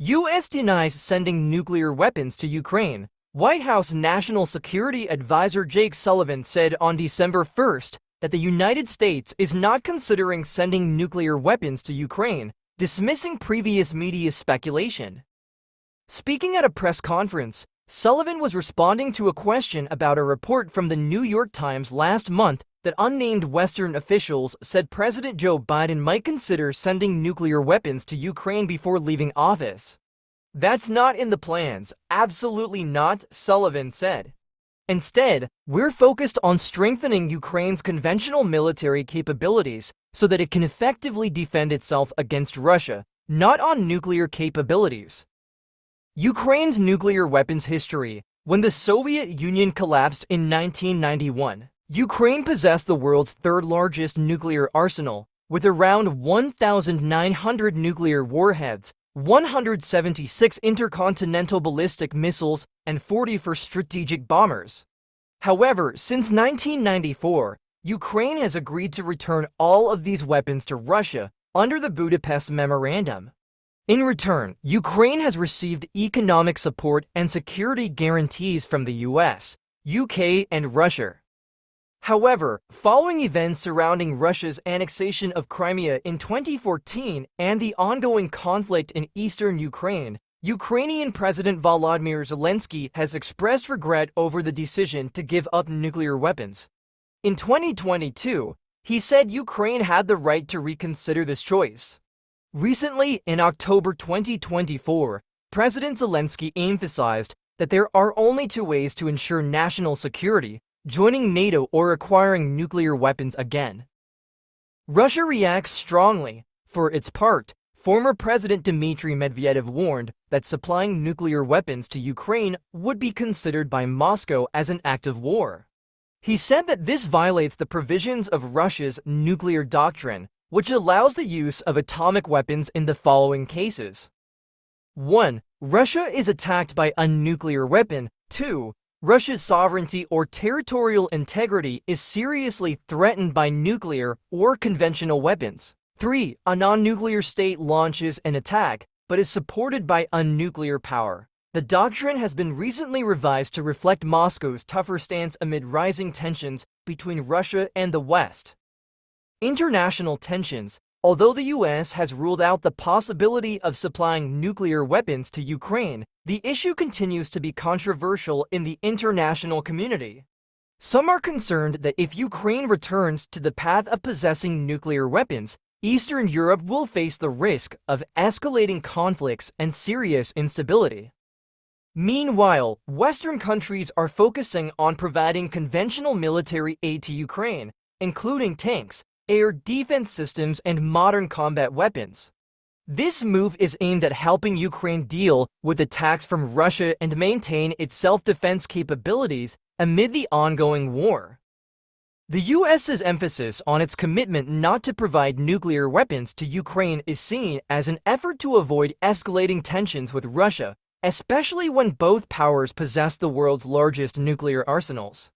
U.S. denies sending nuclear weapons to Ukraine. White House National Security Advisor Jake Sullivan said on December 1st that the United States is not considering sending nuclear weapons to Ukraine, dismissing previous media speculation. Speaking at a press conference, Sullivan was responding to a question about a report from the New York Times last month that unnamed Western officials said President Joe Biden might consider sending nuclear weapons to Ukraine before leaving office. "That's not in the plans, absolutely not," Sullivan said. "Instead, we're focused on strengthening Ukraine's conventional military capabilities so that it can effectively defend itself against Russia, not on nuclear capabilities." Ukraine's nuclear weapons history. When the Soviet Union collapsed in 1991, Ukraine possessed the world's third-largest nuclear arsenal, with around 1,900 nuclear warheads, 176 intercontinental ballistic missiles, and 44 strategic bombers. However, since 1994, Ukraine has agreed to return all of these weapons to Russia under the Budapest Memorandum. In return, Ukraine has received economic support and security guarantees from the US, UK, and Russia. However, following events surrounding Russia's annexation of Crimea in 2014 and the ongoing conflict in eastern Ukraine, Ukrainian President Volodymyr Zelensky has expressed regret over the decision to give up nuclear weapons. In 2022, he said Ukraine had the right to reconsider this choice. Recently, in October 2024, President Zelensky emphasized that there are only two ways to ensure national security: joining NATO or acquiring nuclear weapons again. Russia reacts strongly. For its part, former President Dmitry Medvedev warned that supplying nuclear weapons to Ukraine would be considered by Moscow as an act of war. He said that this violates the provisions of Russia's nuclear doctrine, which allows the use of atomic weapons in the following cases. 1. Russia is attacked by a nuclear weapon. 2. Russia's sovereignty or territorial integrity is seriously threatened by nuclear or conventional weapons. 3. A non-nuclear state launches an attack, but is supported by a nuclear power. The doctrine has been recently revised to reflect Moscow's tougher stance amid rising tensions between Russia and the West. International tensions. Although the US has ruled out the possibility of supplying nuclear weapons to Ukraine, the issue continues to be controversial in the international community. Some are concerned that if Ukraine returns to the path of possessing nuclear weapons, Eastern Europe will face the risk of escalating conflicts and serious instability. Meanwhile, Western countries are focusing on providing conventional military aid to Ukraine, including tanks, air defense systems, and modern combat weapons. This move is aimed at helping Ukraine deal with attacks from Russia and maintain its self-defense capabilities amid the ongoing war. The US's emphasis on its commitment not to provide nuclear weapons to Ukraine is seen as an effort to avoid escalating tensions with Russia, especially when both powers possess the world's largest nuclear arsenals.